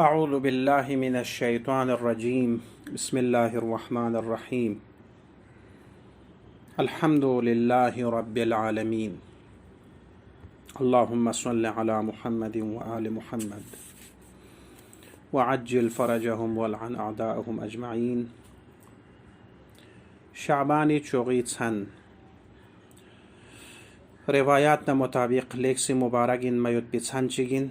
अऊज़ु बिल्लाहि मिनश शैतानिर रजीम। बिस्मिल्लाहिर रहमानिर रहीम। अल्हम्दुलिल्लाहि रब्बिल आलमीन। अल्लाहुम्मा सल्लि अला मुहम्मदिन व आलि मुहम्मद व अज्जिल फरजहुम वलअन अअदाअहुम अजमईन। शाबानी चोगी छन रिवायात न मुताबिक लेख से मुबारक इन मयुत पिछन चिगिन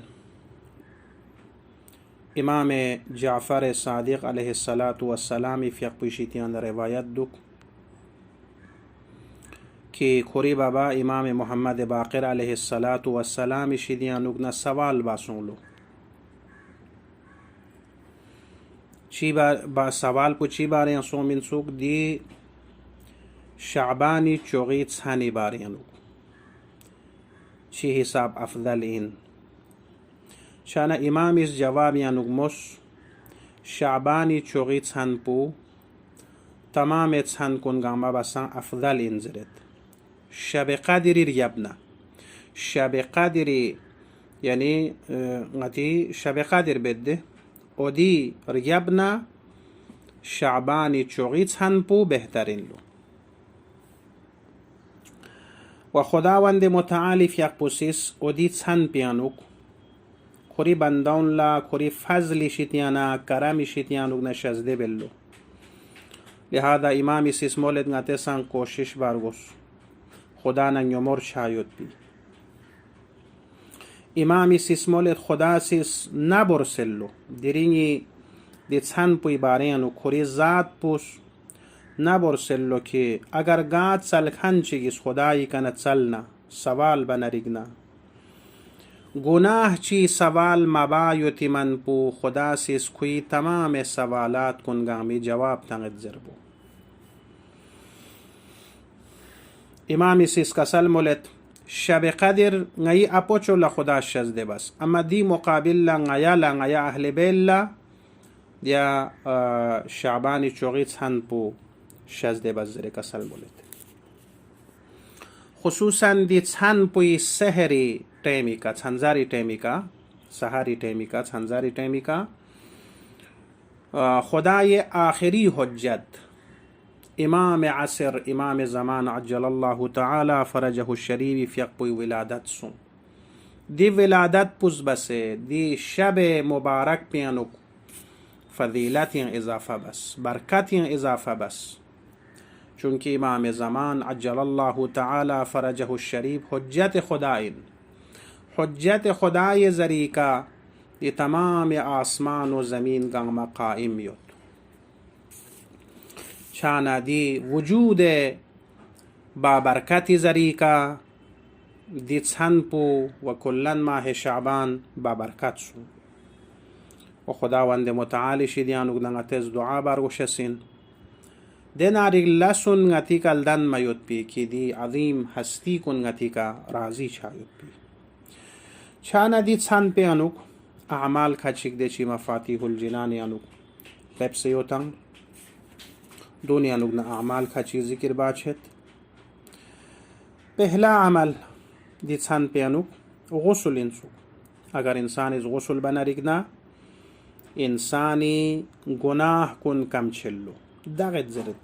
इमाम जाफ़र सादिक अलैहिस्सलातु वस्सलाम फ़ियक पुशितियान रिवायत दुक कि खोरी बाबा इमाम मोहम्मद बाक़िर अलैहिस्सलातु वस्सलाम शिदियान उगना सवाल बासोंलो ची बा सवाल पुछी बारे सोमिन सुक दी शाबानी चोगी छानी बारे ची हिसाब अफजल इन शाना इमाम इस जवाब यानुगमोस शाबानी चोगी छान पू तमाम छान कुन गामा बसा अफजल इन जरत शब क़ादिर यबना शब क़ादिर यानी गति शब क़ादिर बेदे ओदी यबना शाबानी चोगी छान पू बेहतरीन लो व खुदावंद मुतआलिफ यक पुसिस ओदी छान पियानुक खोरी बंदाउन ला खोरी फजली शितियाना करामी शितियानुक न शजदे बेल्लो लिहाजा इमाम इस मोलेद गाते सांग कोशिश बारगोस खुदा न यमोर शायुत भी इमाम इस मोलेद खुदा सिस ना बोरसेल्लो दिरिंगी दि छान पुई बारेनु खोरी जात पुस ना बोरसेल्लो कि अगर गात चल खंचिगिस खुदाई कन चलना सवाल बनरिगना गुनाह ची सवाल मबायुति मन पू खुदा से खुई तमाम सवालात कुनगामी जवाब तंगत जरबो इमाम इस कसल मुलत शब क़दर गई अपोचो ला खुदा शजदे बस अमा दी मुकाबिल ला गया अहले बेल्ला या शाबानी चोगी छन पू शजदे बस जरे कसल मुलत खुसूसन दी छन पुई सहरी टेमिका छंजारी टेमिका सहारी टेमिका छंजारी टेमिका खुदा ये आखिरी हुज्जत इमाम असर इमाम ज़मान अज्जलल्लाहु तआला फरजहु शरीफ फ़ियक़ विलादत सुन दी विलादत पुज़ बसे दी शब मुबारक पियानुक फजीलत इजाफ़ा बस बरकत इजाफ़ा बस चूँकि इमाम ज़मान अज्जलल्लाहु तआला फरजहु शरीफ हुज्जत खुदाइन हुज्जत खुदा ये ज़रीका ये तमाम आसमान व ज़मीन गंगमा कायम युत छाना दी वजूद बाबरकत ज़रीका दी छन पू व कुल्लन माह शाबान बाबरकत सु व खुदावंद मुतआली शिदियानुक नंगतेज दुआ बारगुशसिन देनारिग लसुन गति कल दन मयुत पी की दी अजीम हस्ती कुन गति का राजी छायुत पी छाना दी छान पे अनुक अमाल खचिक देची मफातिहुल जिनान अनुक लेप से योतंग दोनी अनुक न अमाल खची जिक्र बाछत पहला अमल दी छान पे अनुक गुस्ल इंसु अगर इंसान इस गुस्ल बना रिगना इंसानी गुनाह कुन कम छिल्लो दागत जरत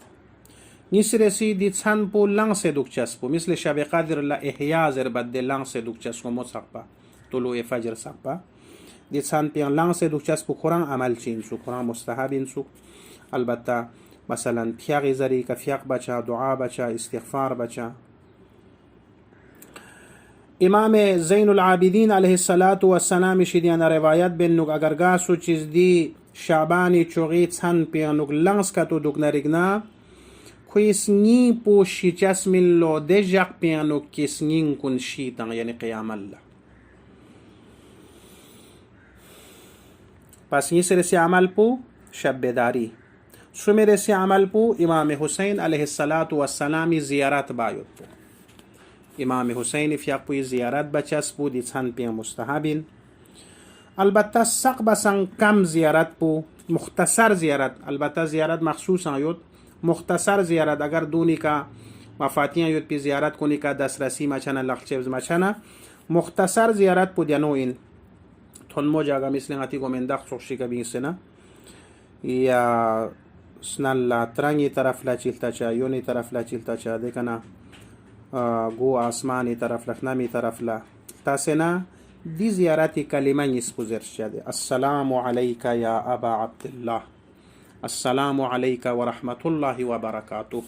निसरेसी दी छान पो लंग से दुख चस्पो मिसले शब क़ादिर ला इहया जर बदे लंग से दुख चस्को मो सकपा तुलु फजर सकपा दी छान पे लंग से दुख चस्पो कुरान अमल चिंसु कुरान मुस्तहब इंसु अलबत्ता मसलन फियाग जरी का फियाग बचा दुआ बचा इस्तिग़फ़ार बचा इमाम ज़ैनुल आबिदीन अलैहिस्सलातु वस्सलाम शिदियान रिवायत बेनुक अगर गासु चीज़ दी शाबानी चोगी छन पियानुक लंग्स का तो दुख नरिगना खुइसनी पो शिचस मिल्लो दे जक पियानुक किसनिंग कुन शीतंग यानी क़ियामल्ला पस ये से अमल पो शब्बेदारी सुमेरे से अमल पो इमाम हुसैन अलैहिस्सलातु वस्सलामी ज़ियारत बायुत पो इमाम हुसैन फ़ियक़ ज़ियारत बचस पो दी छन पिया मुस्तहबिन अलबत्ता सक बसंग कम ज़ियारत पो मुख्तसर ज़ियारत अलबत्ता ज़ियारत मखसूस आयुत मुख्तसर ज़ियारत अगर दूनी का मफातियाँ युत पी ज़ियारत कोनी का दस रसी मचना लखचेव मचना मुख्तसर ज़ियारत पो दिनो इन تون موجا مثل هاتي من داخل شوشي كبين سنة يا سنال لا تراني طرف لا چلتا چا يوني طرف لا چلتا چا دكنا گو آسماني طرف لخنامي طرف لا تاسنا دي زياراتي كلمة يسبوزر شادي السلام عليك يا أبا عبد الله السلام عليك ورحمة الله وبركاته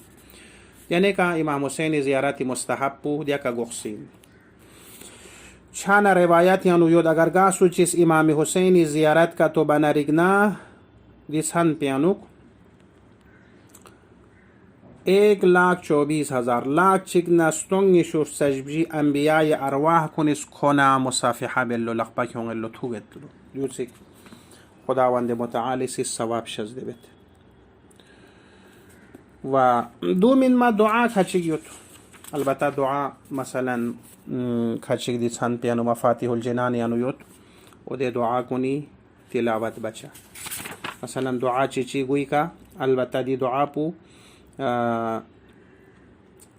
يعني كا إمام حسين زياراتي مستحب ديا كا غوخسين छाना रिवायत यानु योद अगर गा सुचिस इमाम हुसैनी जियारत का तो बना रिगना दिसन प्यानुक 1,24,000 लाख चिकना स्टोंगी शुर सजबी अंबियाय अरवाह कुनिस खोना मुसाफिहा बिल्लो लखपा क्यों लो थुगेतलो यूसिक खुदावंद मुतआली से सवाब शज देबेत व दो मिन मा दुआ खचिगियोत अलबत्ता दुआ मसलन खचिग दी सन प्यानो मफातिहुल जिनान यानु योत ओदे दुआ कुनी तिलावत बचा मसलन दुआ चिची गुई का अलबत्ता दी दुआ पू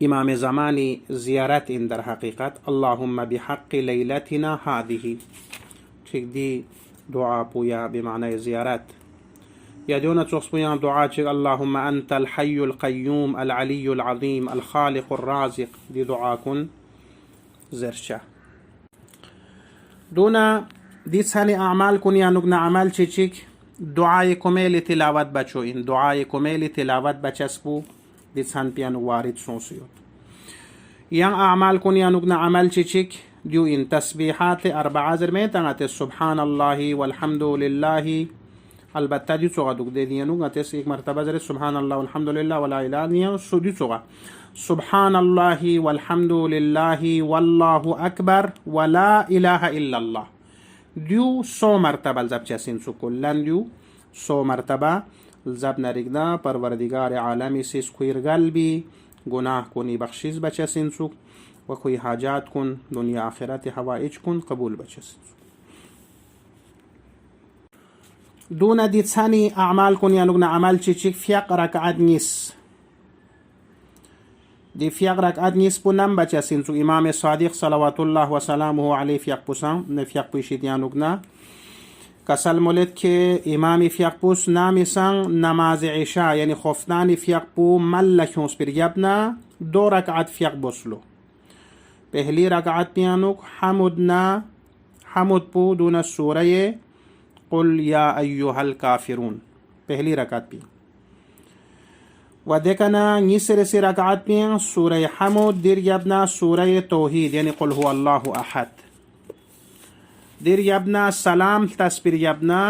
इमाम ज़मानी ज़ियारत इन दर हकीकत अल्लाहुम्मा बिहक़्क़ि लैलतिना हादिही ठीक दी दुआ पू या बिमाना ज़ियारत या जोना चोक्स या दुआ चिक अल्लाहुम्मा अंतल हय्युल क़य्यूम अल अलियुल अज़ीम अल ख़ालिक़ुर राज़िक़ दी दुआ कुन ज़रशा दोना दी सानी अमाल कुन या नुगना अमाल चिचिक दुआए कुमेल तिलावत बचो इन दुआए कुमेल तिलावत बचस्पू दी सान पियान वारिद सोसियोत yang amal kun yanugna amal chichik diu in tasbihat arba'azir में तंगाते सुबहानल्लाहि वल्हम्दुलिल्लाहि अलबत्ता दिu चोगा दुग दे दियानु गाते एक मर्तबा जरे सुबहानल्लाह वल्हम्दुलिल्लाह वला इलाहा इल्लल्लाह सुदी चोगा सुबहानल्लाहि वल्हम्दुलिल्लाहि वल्लाहु अकबर वला इलाहा इल्लल्लाह दिu 100 मर्तबा जब चसिन सुकुल्लन दिu 100 मर्तबा जब नरिगना परवरदिगार आलमी से स्क्वायर गल्बी गुनाह कुनी बख्शिश बचसिन सुक व कोई हाजात कुन दुनिया आखिरत हवाइज कुन कबूल बचसिन दूना दित्सानी अमाल कुन यानुगना अमाल चिचिक फियक रकअत निस दी फियक रकअत निस पुनम बचसिन सुक इमाम सादिक सलावतुल्लाह व सलामुहु अलैहि फियक पुसां ने फियक पुशित यानुगना कसल मुलिद के इमामी फियकपुस नामी संग नमाज इशा यानी खौफनानी फियकपू मल्लख्यों पर यबना 2 रकात फियक बसलो पहली रकात पियानुक हमुदना हमुद पू दूना सूरये कुल या अय्युहल काफिरून पहली रकात पी व देखना निसरे से रकात पिया सूरय हमुद दिर यबना सूरय तौहीद यानी कुल हुवा अल्लाहु अहद दिर यबना सलाम तस्बीर यबना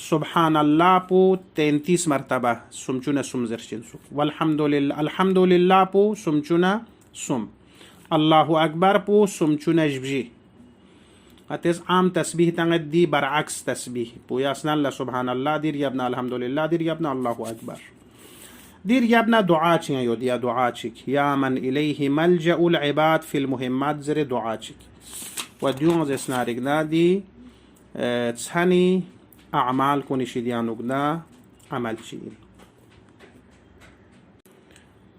सुबहान अल्लाह पू 33 मरतबा सुमचुना सुमजरशिन सुक वल्हम्दुलिल्लाह अल्हम्दुलिल्लाह पू सुमचुना सुम अल्लाहु अकबर पू सुमचुना जबजी अतेस आम तस्बीह तंगद दी बरअक्स तस्बीह पू यासना अल्लाह सुबहान अल्लाह दिर यबना अल्हम्दुलिल्लाह दिर यबना अल्लाहु अकबर दिर यबना दुआ छिया यो दिया दुआ छिक या मन इलैहि मलजउल इबाद फिल मुहिम्मात जरे दुआ छिक وديون زسنا رجنا دي تساني أعمال كوني شديان نجنا عمل شيء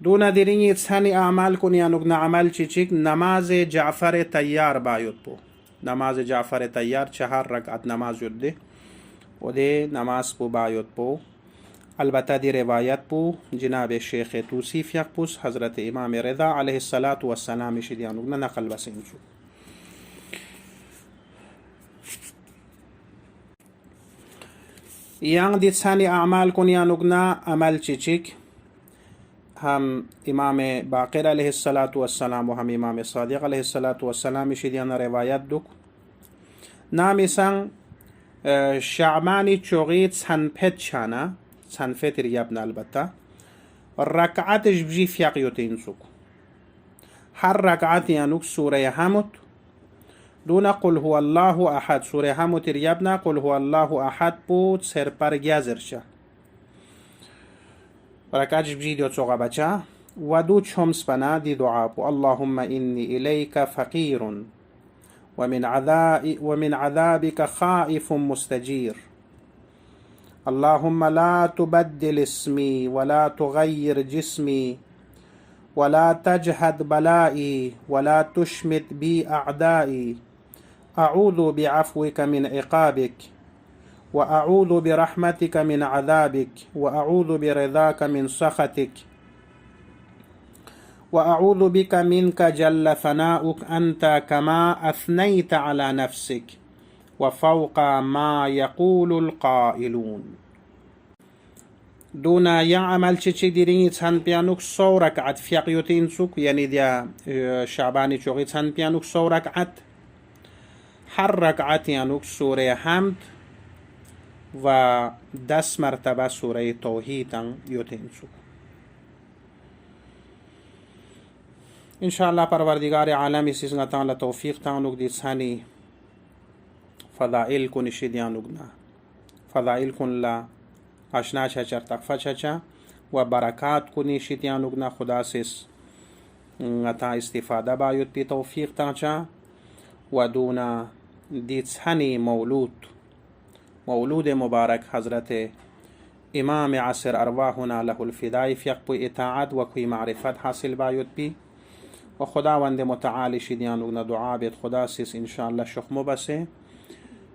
دونا ديريني تساني أعمال كوني نجنا عمل شيء نماز جعفر تيار بايد بو نماز جعفر تيار 4 ركعت نماز يده ودي نماز بو بايد بو البته دي روايات بو جناب الشيخ توصيف يقبس حضرت امام رضا عليه الصلاة والسلام شديان نجنا نقل بسينشو yang ditsani amal kun yanugna amal chichik हम इमाम बाक़िर अलैहिस्सलातु वस्सलाम हम इमाम सादिक़ अलैहिस्सलातु वस्सलाम शिदियाना रिवायत दुक नामी संग शामानी चोगीत सनफेत शाना सनफेत रियाबना अलबत्ता रकअत जबजी फियक़योतीन सुक हर रकअत यानुक सूरह हमद दूना कुल हुवा अल्लाहु अहद सूरह हमद रियाबना कुल हुवा अल्लाहु अहद पूत सर पर गया जरशा रकात जबजी दो चोगा बचा वदू छोम्स बना दी दुआ पो अल्लाहुम्मा इन्नी इलैका फ़क़ीरुन वमिन अज़ाबिका ख़ाइफ़ुम मुस्तजीर अल्लाहुम्मा ला तुबद्दिल इस्मी वला तुग़य्यिर जिस्मी वला तजहद बलाई वला तुशमित बी अअदाई أعوذ بعفوك من عقابك، وأعوذ برحمتك من عذابك، وأعوذ برضاك من سخطك، وأعوذ بك منك جل ثناؤك أنت كما أثنيت على نفسك وفوق ما يقول القائلون. دونا يعمل چي ديرين تسان بيانوك سو ركعت فيقيوتين سوك يعني ديا شعباني چوغي تسان بيانوك سو ركعت هر ركعت يانوك سورة حمد و 10 مرتبه سوره توحید یوتین سوک. انشاءالله پروردگار عالم اسی سنگتان لتوفیق تانوک دی سانی فضائل کن شدیانوک نا فضائل کن لا اشنا چچر تقفا چچا و برکات کنی شدیانوک نا خدا سیس تا استفاده باید پی توفیق تانچا و دونا دیت سانی مولود مبارک حضرت امام عصر ارواحنا له الفدای فیقب اطاعت و کوی معرفت حاصل باید بی و خداوند متعالی شدیانونا دعا بید خدا سیس انشاءالله شخمو بسه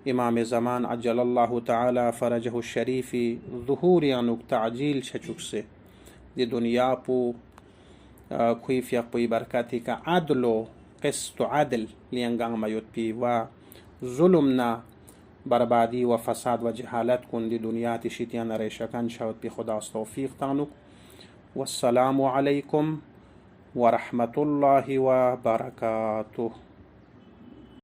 امام زمان عجل الله تعالی فرجه الشریفی ظهوریانوک تعجیل شچوکسه دی دنیا پو کوی فیقبی برکتی که عدل و قسط و عدل لینگان میود بی و ظلمنا بربادی و فساد و جهالت کن دی دنیا تشیتیان ریشکن شود بی خدا توفیق تانوک. والسلام علیکم ورحمة الله وبركاته.